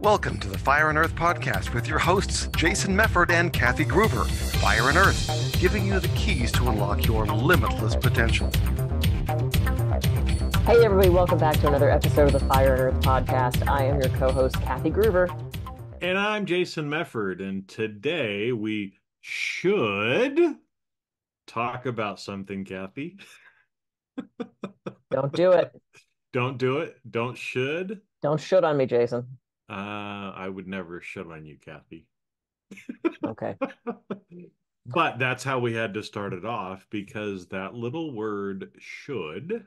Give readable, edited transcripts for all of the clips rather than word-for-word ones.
Welcome to the Fire and Earth podcast with your hosts, Jason Mefford and Kathy Groover. Fire and Earth, giving you the keys to unlock your limitless potential. Hey everybody, welcome back to another episode of the Fire and Earth podcast. I am your co-host, Kathy Groover. And I'm Jason Mefford, and today we should talk about something, Kathy. Don't do it. Don't do it. Don't should. Don't should on me, Jason. I would never should on you, Kathy. Okay. But that's how we had to start it off, because that little word should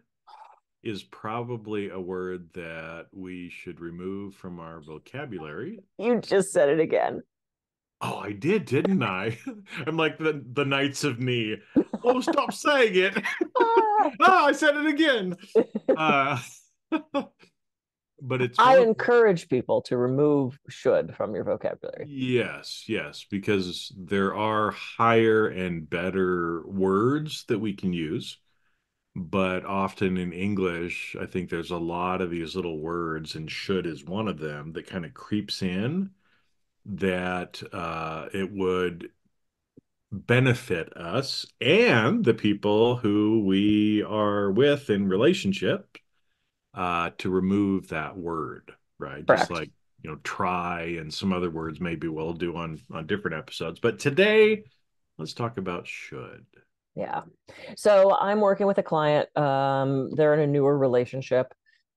is probably a word that we should remove from our vocabulary. You just said it again. Oh, I did, didn't I? I'm like the Knights of Knee. Oh, stop saying it. I said it again. But it's I encourage people to remove should from your vocabulary. Yes, because there are higher and better words that we can use. But often in English, I think there's a lot of these little words, and should is one of them, that kind of creeps in that it would benefit us and the people who we are with in relationship to remove that word, right? Correct. Just like, try and some other words maybe we'll do on different episodes. But today, let's talk about should. Yeah. So I'm working with a client. They're in a newer relationship.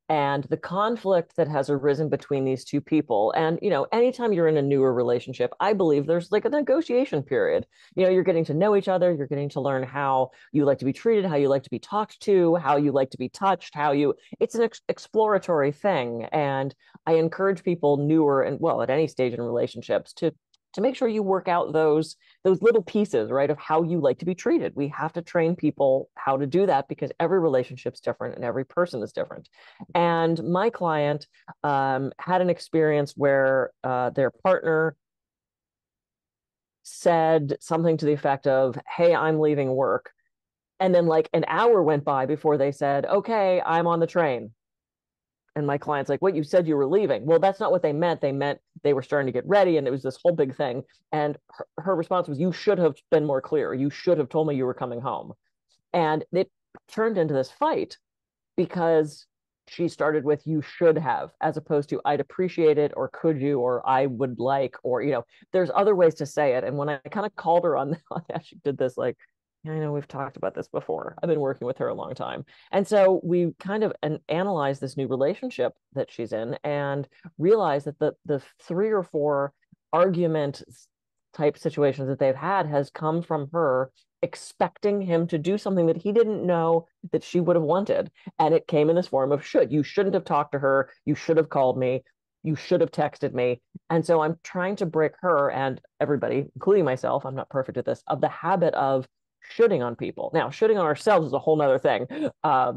And the conflict that has arisen between these two people, and anytime you're in a newer relationship, I believe there's like a negotiation period. You're getting to know each other, you're getting to learn how you like to be treated, how you like to be talked to, how you like to be touched, it's an exploratory thing. And I encourage people newer and, well, at any stage in relationships to make sure you work out those little pieces, right, of how you like to be treated. We have to train people how to do that because every relationship's different and every person is different. And my client had an experience where their partner said something to the effect of, "Hey, I'm leaving work." And then like an hour went by before they said, "Okay, I'm on the train." And my client's like, "What, you said you were leaving?" Well, that's not what they meant. They meant they were starting to get ready, and it was this whole big thing. And her response was, "You should have been more clear. You should have told me you were coming home." And it turned into this fight because she started with "you should have," as opposed to "I'd appreciate it," or "could you," or "I would like," or there's other ways to say it. And when I kind of called her on that, she did this like, "I know we've talked about this before. I've been working with her a long time." And so we kind of analyzed this new relationship that she's in and realized that the 3 or 4 argument type situations that they've had has come from her expecting him to do something that he didn't know that she would have wanted. And it came in this form of should. You shouldn't have talked to her. You should have called me. You should have texted me. And so I'm trying to break her and everybody, including myself, I'm not perfect at this, of the habit of shoulding on people. Now, shoulding on ourselves is a whole nother thing. But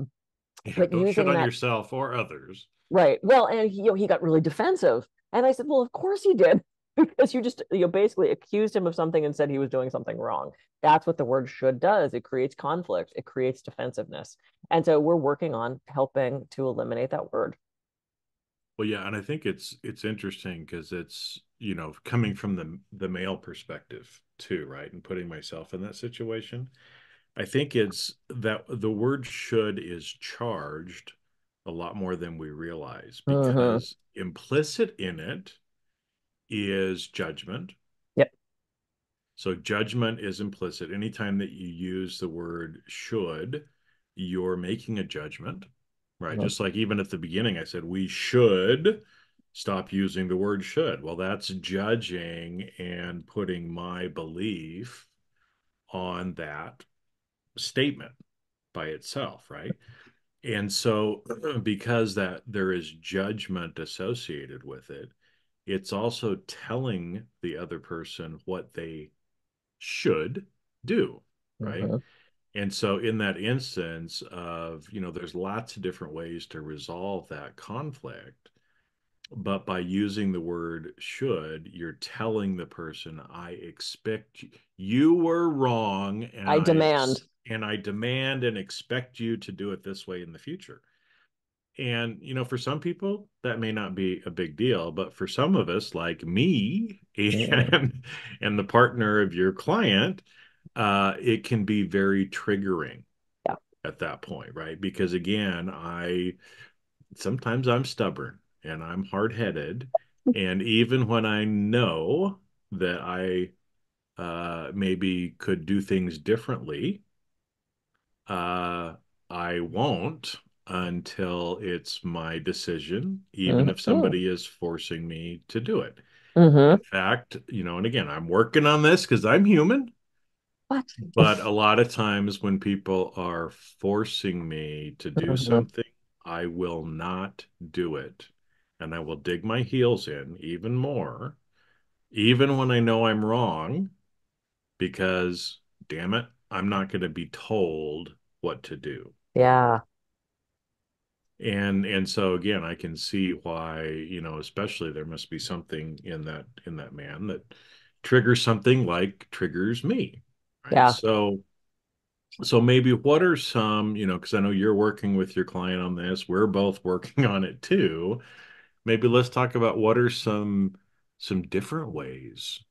Don't shit on that, yourself or others. right. Well, and he got really defensive. And I said, well, of course he did. Because you just basically accused him of something and said he was doing something wrong. That's what the word should does. It creates conflict. It creates defensiveness. And so we're working on helping to eliminate that word. Well, yeah, and I think it's interesting because it's, coming from the male perspective too, right? And putting myself in that situation. I think it's that the word should is charged a lot more than we realize, because implicit in it is judgment. Yep. So judgment is implicit. Anytime that you use the word should, you're making a judgment, right? Just like even at the beginning, I said we should stop using the word should. Well, that's judging and putting my belief on that statement by itself, right? And so because that there is judgment associated with it, it's also telling the other person what they should do, right? And so in that instance of, there's lots of different ways to resolve that conflict. But by using the word should, you're telling the person, I expect you were wrong, and I demand. I demand and expect you to do it this way in the future. And, for some people, that may not be a big deal, but for some of us, like me Mm. and the partner of your client, it can be very triggering Yeah. at that point, right? Because again, sometimes I'm stubborn and I'm hard-headed, and even when I know that I maybe could do things differently, uh, I won't until it's my decision, even if Mm-hmm. somebody is forcing me to do it. Mm-hmm. In fact, and again, I'm working on this because I'm human, What? but a lot of times when people are forcing me to do Mm-hmm. something, I will not do it. And I will dig my heels in even more, even when I know I'm wrong, because damn it, I'm not going to be told what to do. Yeah. And so again, I can see why, especially there must be something in that man that triggers something like triggers me, right? Yeah. So maybe what are some, because I know you're working with your client on this, we're both working on it too. Maybe let's talk about what are some different ways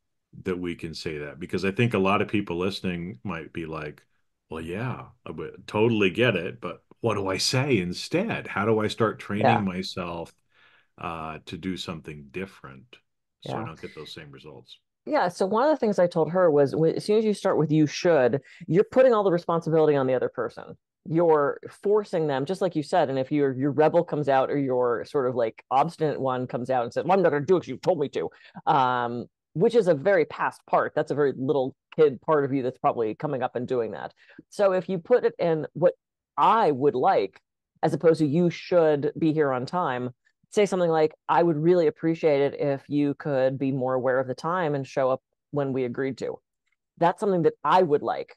that we can say that, because I think a lot of people listening might be like, well, yeah, I would totally get it, but what do I say instead? How do I start training Yeah. myself to do something different so I Yeah. don't get those same results? Yeah, so one of the things I told her was as soon as you start with you should, you're putting all the responsibility on the other person. You're forcing them, just like you said. And if your rebel comes out or your sort of like obstinate one comes out and says, well, I'm not going to do it because you told me to, which is a very past part. That's a very little kid part of you that's probably coming up and doing that. So if you put it in what I would like, as opposed to you should be here on time, say something like, I would really appreciate it if you could be more aware of the time and show up when we agreed to. That's something that I would like.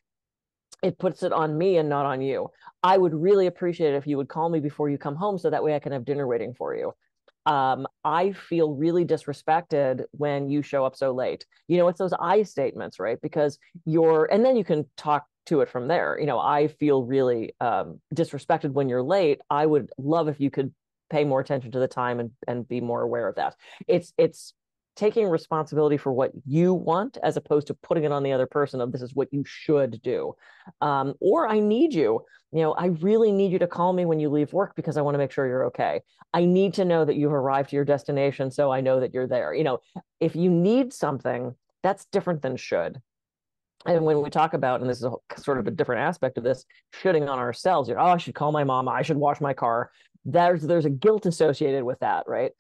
It puts it on me and not on you. I would really appreciate it if you would call me before you come home so that way I can have dinner waiting for you. I feel really disrespected when you show up so late. It's those I statements, right? Because and then you can talk to it from there. I feel really disrespected when you're late. I would love if you could pay more attention to the time and be more aware of that. It's taking responsibility for what you want as opposed to putting it on the other person of this is what you should do. Or I need you. I really need you to call me when you leave work because I want to make sure you're okay. I need to know that you've arrived to your destination so I know that you're there. If you need something, that's different than should. And when we talk about, and this is sort of a different aspect of this, shoulding on ourselves, oh, I should call my mom, I should wash my car. There's a guilt associated with that, right?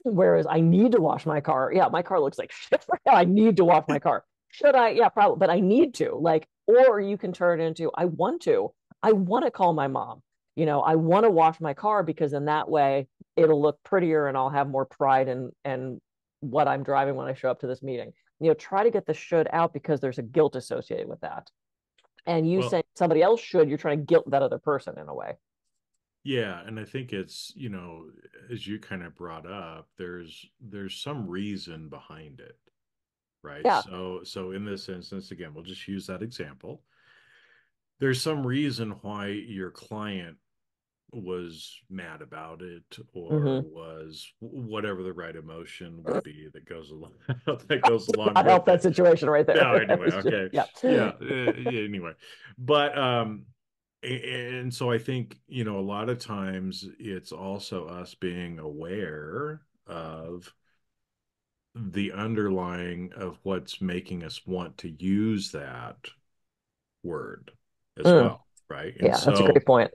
Whereas I need to wash my car. Yeah, my car looks like shit right now. I need to wash my car. Should I? Yeah, probably, but I need to. Or you can turn it into I want to. I want to call my mom. I want to wash my car because in that way it'll look prettier and I'll have more pride in what I'm driving when I show up to this meeting. Try to get the should out because there's a guilt associated with that. And you Well, saying somebody else should, you're trying to guilt that other person in a way. yeah, and I think it's, as you kind of brought up, there's some reason behind it, right? Yeah. So in this instance, again, we'll just use that example. There's some reason why your client was mad about it or Mm-hmm. was whatever the right emotion would be that goes along that goes along Not help with that it. situation right No, there. That anyway, was just, okay. yeah. Yeah, yeah, anyway. But and so I think, a lot of times it's also us being aware of the underlying of what's making us want to use that word as Mm, well, right? And yeah, that's a so great point.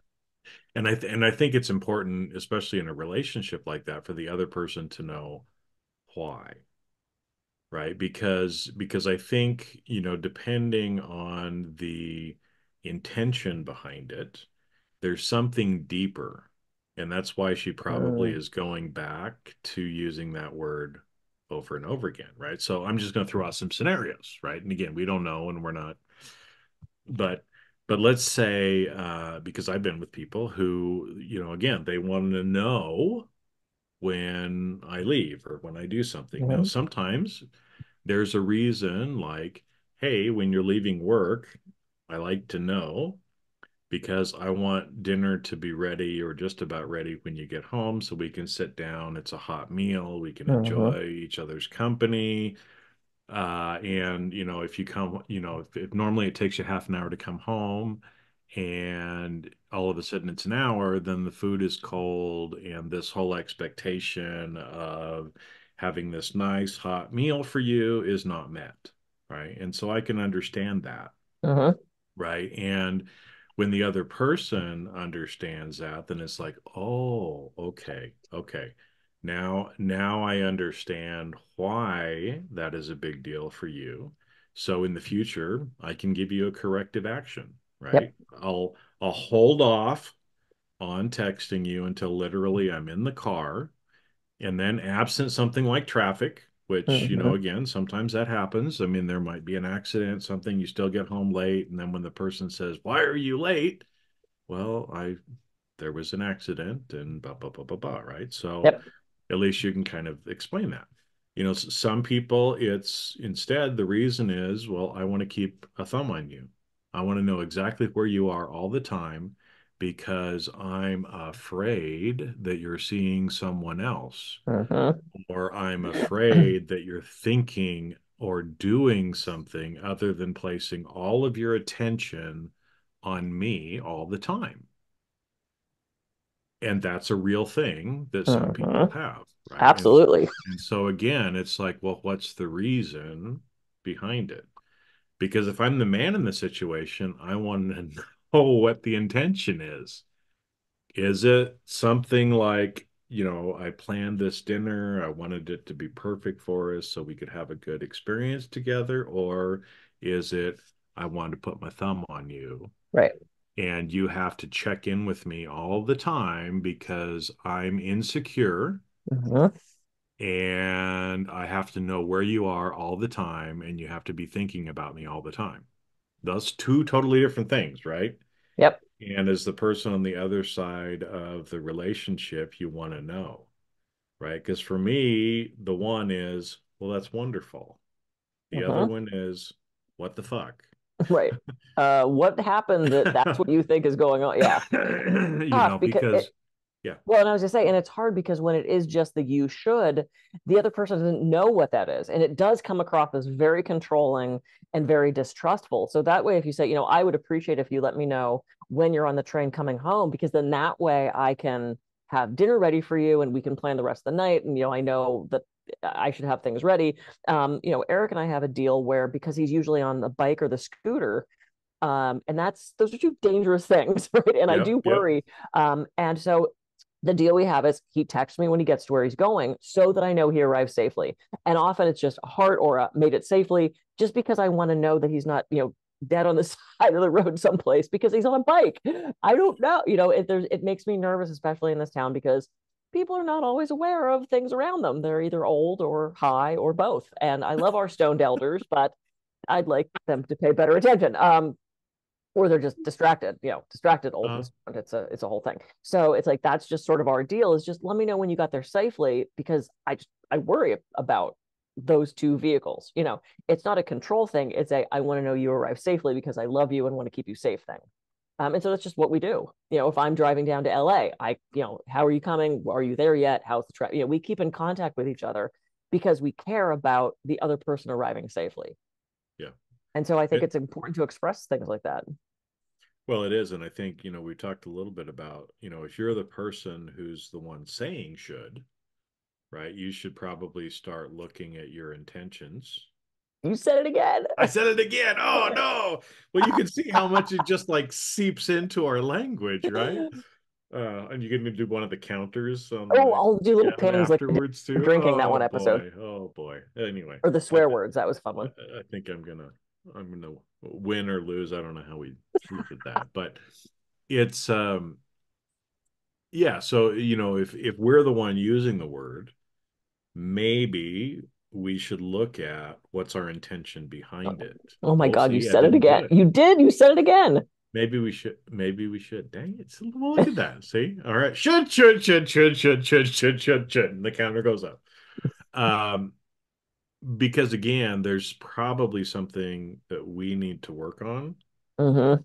and I think it's important, especially in a relationship like that, for the other person to know why, right? Because I think, depending on the intention behind it, there's something deeper. And that's why she probably Mm, is going back to using that word over and over again, right? So I'm just going to throw out some scenarios, right? And again, we don't know and we're not, but let's say because I've been with people who, again, they want to know when I leave or when I do something. Now, mhm. sometimes there's a reason like, hey, when you're leaving work, I like to know because I want dinner to be ready or just about ready when you get home so we can sit down. It's a hot meal. We can Mm-hmm. enjoy each other's company. And if you come, if normally it takes you half an hour to come home and all of a sudden it's an hour, then the food is cold and this whole expectation of having this nice hot meal for you is not met, right? And so I can understand that, Mm-hmm. right? And when the other person understands that, then it's like, oh, okay, okay. Now I understand why that is a big deal for you. So in the future, I can give you a corrective action, right? Yep. I'll hold off on texting you until literally I'm in the car. And then absent something like traffic, which, Mm-hmm. again, sometimes that happens. I mean, there might be an accident, something, you still get home late. And then when the person says, "Why are you late?" Well, there was an accident and blah, blah, blah, blah, blah, right? So Yep. at least you can kind of explain that. Some people, it's instead the reason is, well, I want to keep a thumb on you. I want to know exactly where you are all the time because I'm afraid that you're seeing someone else, Mm-hmm. or I'm afraid that you're thinking or doing something other than placing all of your attention on me all the time. And that's a real thing that some people Mm-hmm. have, right? Absolutely. And so again, it's like, well, what's the reason behind it? Because if I'm the man in the situation, I want to know what the intention is. Is it something like, I planned this dinner, I wanted it to be perfect for us so we could have a good experience together? Or is it, I wanted to put my thumb on you Right. and you have to check in with me all the time because I'm insecure Mm-hmm. and I have to know where you are all the time and you have to be thinking about me all the time? Those two totally different things, right? Yep. And as the person on the other side of the relationship, you want to know, right? Because for me, the one is, well, that's wonderful. The other Mm-hmm. one is, what the fuck? Right. What happened that that's what you think is going on? Yeah. Tough because Because, yeah, well, and I was just saying, and it's hard because when it is just the you should, the other person doesn't know what that is. And it does come across as very controlling and very distrustful. So that way, if you say, I would appreciate if you let me know when you're on the train coming home, because then that way I can have dinner ready for you and we can plan the rest of the night. And, I know that I should have things ready. Eric and I have a deal where because he's usually on the bike or the scooter, and those are two dangerous things, right? And I yep, do yep. worry. And so the deal we have is he texts me when he gets to where he's going so that I know he arrives safely. And often it's just a heart or a made it safely, just because I want to know that he's not, dead on the side of the road someplace because he's on a bike. I don't know. It makes me nervous, especially in this town, because people are not always aware of things around them. They're either old or high or both. And I love our stoned elders, but I'd like them to pay better attention. Or they're just distracted, distracted old and Uh, stoned. It's a whole thing. So it's like that's just sort of our deal, is just let me know when you got there safely, because I worry about those two vehicles. It's not a control thing. It's I want to know you arrive safely because I love you and want to keep you safe thing. And so that's just what we do. If I'm driving down to LA, how are you coming? Are you there yet? How's the traffic? We keep in contact with each other because we care about the other person arriving safely. yeah. And so I think It, it's important to express things like that. well, it is. And I think, we talked a little bit about, if you're the person who's the one saying should, right, you should probably start looking at your intentions. You said it again. I said it again. Oh no. Well, you can see how much it just like seeps into our language, right? And you can do one of the counters on Oh, the I'll do little pings like afterwards for too. drinking that Oh one episode, boy. Oh boy. Anyway, or the I swear th words. That was a fun one. I think I'm gonna win or lose. I don't know how we did that, but it's yeah. So if we're the one using the word, maybe we should look at what's our intention behind it. Oh my Oh, God, you see, I said it didn't do again. it. You did. You said it again. Maybe we should. Maybe we should. Dang it! So, well, look at that. See, all right. Should. And the counter goes up. Um, because again, there's probably something that we need to work on. Mm-hmm.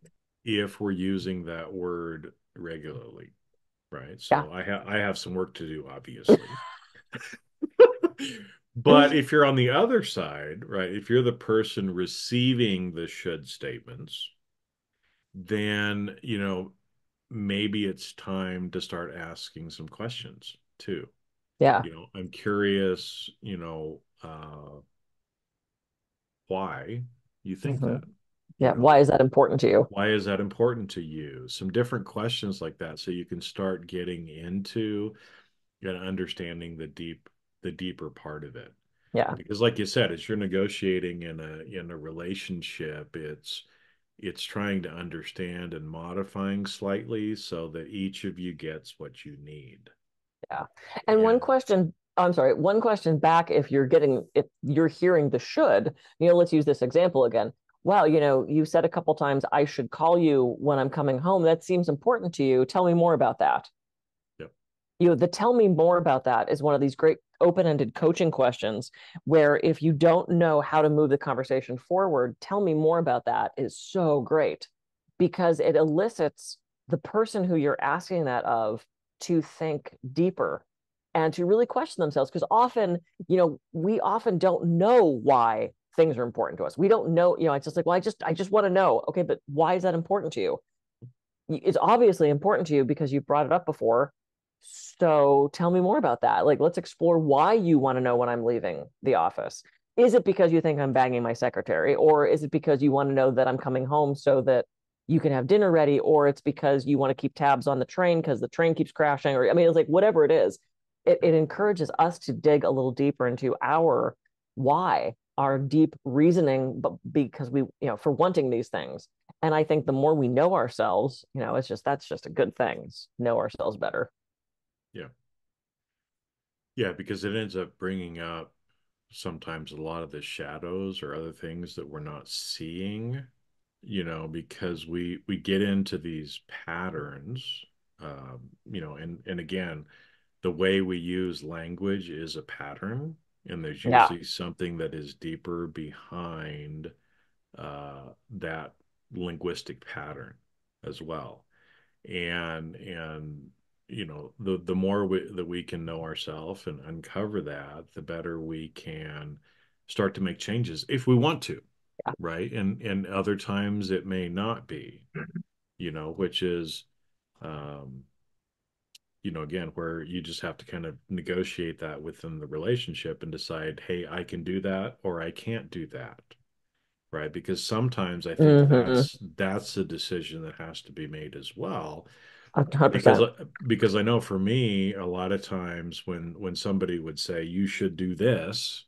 if we're using that word regularly, right? Yeah. So I have some work to do, obviously. But if you're on the other side, right, if you're the person receiving the should statements, then, maybe it's time to start asking some questions too. Yeah. I'm curious, why you think Hmm. that, Yeah. Why is that important to you? why is that important to you? Some different questions like that, so you can start getting into and understanding the deeper part of it. Yeah. Because like you said, as you're negotiating in a relationship, it's trying to understand and modifying slightly so that each of you gets what you need. Yeah. And And one question back, if you're hearing the should, let's use this example again. Wow, you said a couple times I should call you when I'm coming home. That seems important to you. Tell me more about that. yep, The tell me more about that is one of these great open-ended coaching questions where if you don't know how to move the conversation forward, tell me more about that is so great because it elicits the person who you're asking that of to think deeper and to really question themselves because often, we often don't know why things are important to us. We don't know, it's just like, well, I just want to know. Okay, but why is that important to you? It's obviously important to you because you brought it up before. So tell me more about that. Like, let's explore why you want to know when I'm leaving the office. Is it because you think I'm banging my secretary? Or is it because you want to know that I'm coming home so that you can have dinner ready? Or it's because you want to keep tabs on the train because the train keeps crashing? Or, I mean, it's like whatever it is, it encourages us to dig a little deeper into our why, our deep reasoning, but because for wanting these things. And I think the more we know ourselves, that's just a good thing. Know ourselves better. yeah, yeah, because it ends up bringing up sometimes a lot of the shadows or other things that we're not seeing, because we get into these patterns, and again, the way we use language is a pattern, and there's Yeah. usually something that is deeper behind that linguistic pattern as well. And the more that we can know ourselves and uncover that, the better we can start to make changes if we want to, Yeah. right? And other times it may not be, which is um again, where you just have to kind of negotiate that within the relationship and decide, hey, I can do that or I can't do that, right? Because sometimes I think Mm-hmm. that's a decision that has to be made as well. because 100%. because I know for me, a lot of times when somebody would say you should do this,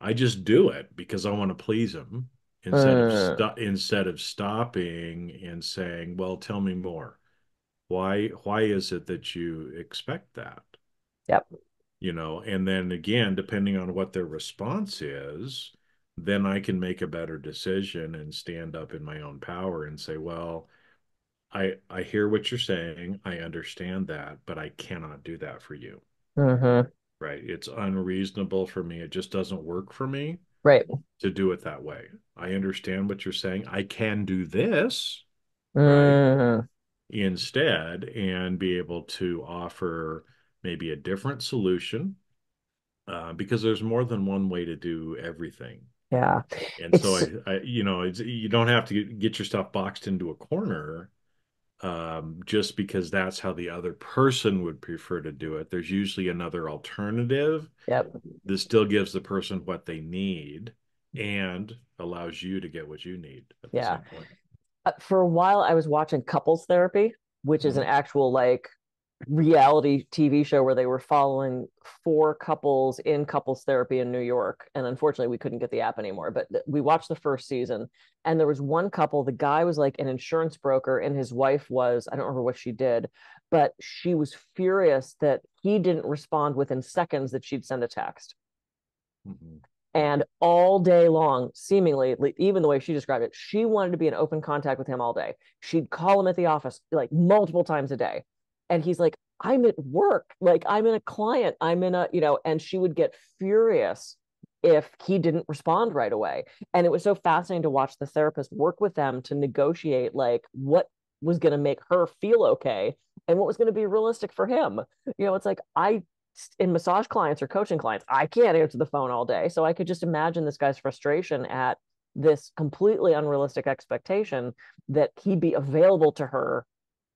I just do it because I want to please them Mm, instead of stopping and saying, well, tell me more. Why is it that you expect that? yep. And then again, depending on what their response is, then I can make a better decision and stand up in my own power and say, well, I hear what you're saying. I understand that, but I cannot do that for you. Mm-hmm. Right? It's unreasonable for me. It just doesn't work for me Right. to do it that way. I understand what you're saying. I can do this, right? Mm-hmm. Instead, and be able to offer maybe a different solution, because there's more than one way to do everything. Yeah. And so It's you don't have to get yourself boxed into a corner, just because that's how the other person would prefer to do it. There's usually another alternative yep. that still gives the person what they need and allows you to get what you need at the Yeah. same point. For a while I was watching couples therapy, which is an Mhm. actual like reality TV show where they were following four couples in couples therapy in New York. And unfortunately, we couldn't get the app anymore, but we watched the first season. And there was one couple, the guy was like an insurance broker, and his wife was, I don't remember what she did, but she was furious that he didn't respond within seconds that she'd send a text. Mhm. And all day long, seemingly, even the way she described it, she wanted to be in open contact with him all day. She'd call him at the office like multiple times a day. And he's like, I'm at work. Like, I'm in a client. I'm in a, and she would get furious if he didn't respond right away. And it was so fascinating to watch the therapist work with them to negotiate like what was going to make her feel okay and what was going to be realistic for him. It's like in massage clients or coaching clients, I can't answer the phone all day. So I could just imagine this guy's frustration at this completely unrealistic expectation that he'd be available to her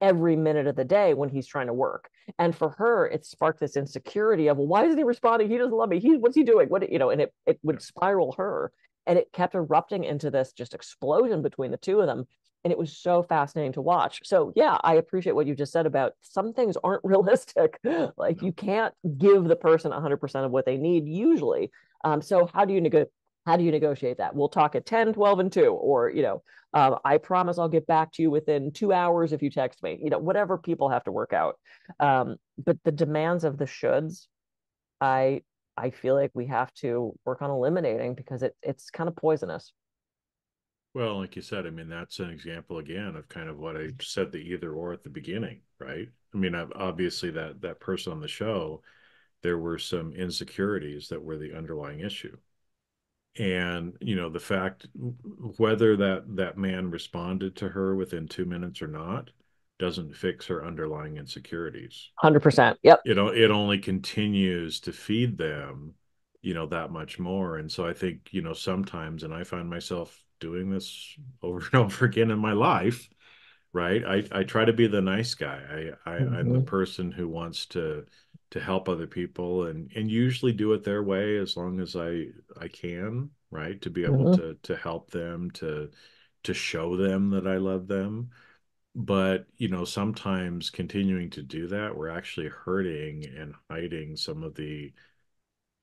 every minute of the day when he's trying to work. And for her, it sparked this insecurity of, well, why isn't he responding? He doesn't love me. What's he doing? And it would spiral her. And it kept erupting into this just explosion between the two of them. And it was so fascinating to watch. So yeah, I appreciate what you just said about some things aren't realistic. Like you can't give the person 100% of what they need usually. So how do you negotiate that? We'll talk at 10, 12, and 2, or, I promise I'll get back to you within 2 hours if you text me, whatever people have to work out. But the demands of the shoulds, I feel like we have to work on eliminating because it's kind of poisonous. Well, like you said, I mean, that's an example again of kind of what I said, the either or at the beginning, right? I mean, obviously that person on the show, there were some insecurities that were the underlying issue. And, the fact whether that man responded to her within 2 minutes or not doesn't fix her underlying insecurities. 100%. Yep. It only continues to feed them, that much more. And so I think, sometimes, and I find myself doing this over and over again in my life, right? I try to be the nice guy. I'm the person who wants to help other people and usually do it their way as long as I can, right? To be able to help them, to show them that I love them. But, sometimes continuing to do that, we're actually hurting and hiding some of the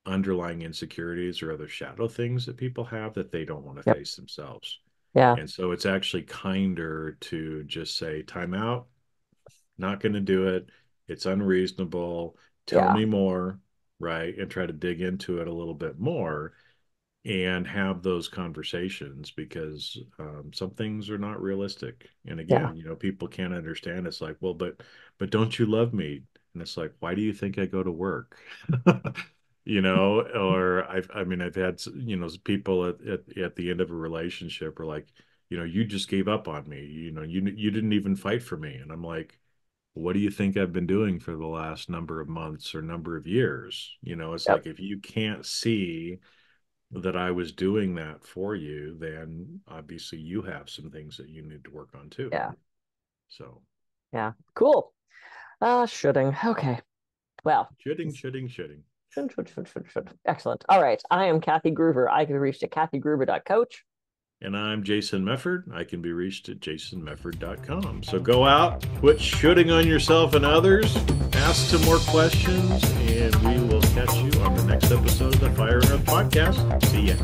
underlying insecurities or other shadow things that people have that they don't want to face themselves. Yeah. And so it's actually kinder to just say, time out, not going to do it. It's unreasonable. Tell me more, right? And try to dig into it a little bit more and have those conversations because some things are not realistic. And again, people can't understand. It's like, well, but don't you love me? And it's like, why do you think I go to work? Or I've had, people at the end of a relationship are like, you just gave up on me. You didn't even fight for me. And I'm like, what do you think I've been doing for the last number of months or number of years? It's like, if you can't see that I was doing that for you, then obviously you have some things that you need to work on too. Yeah. So. Yeah. Cool. Shoulding. Okay. Well. Shoulding. Should. Excellent. All right. I am Kathy Groover. I can be reached at kathygruber.coach. And I'm Jason Mefford. I can be reached at jasonmefford.com. So go out, quit shooting on yourself and others, ask some more questions, and we will catch you on the next episode of the Fire and Earth podcast. See ya.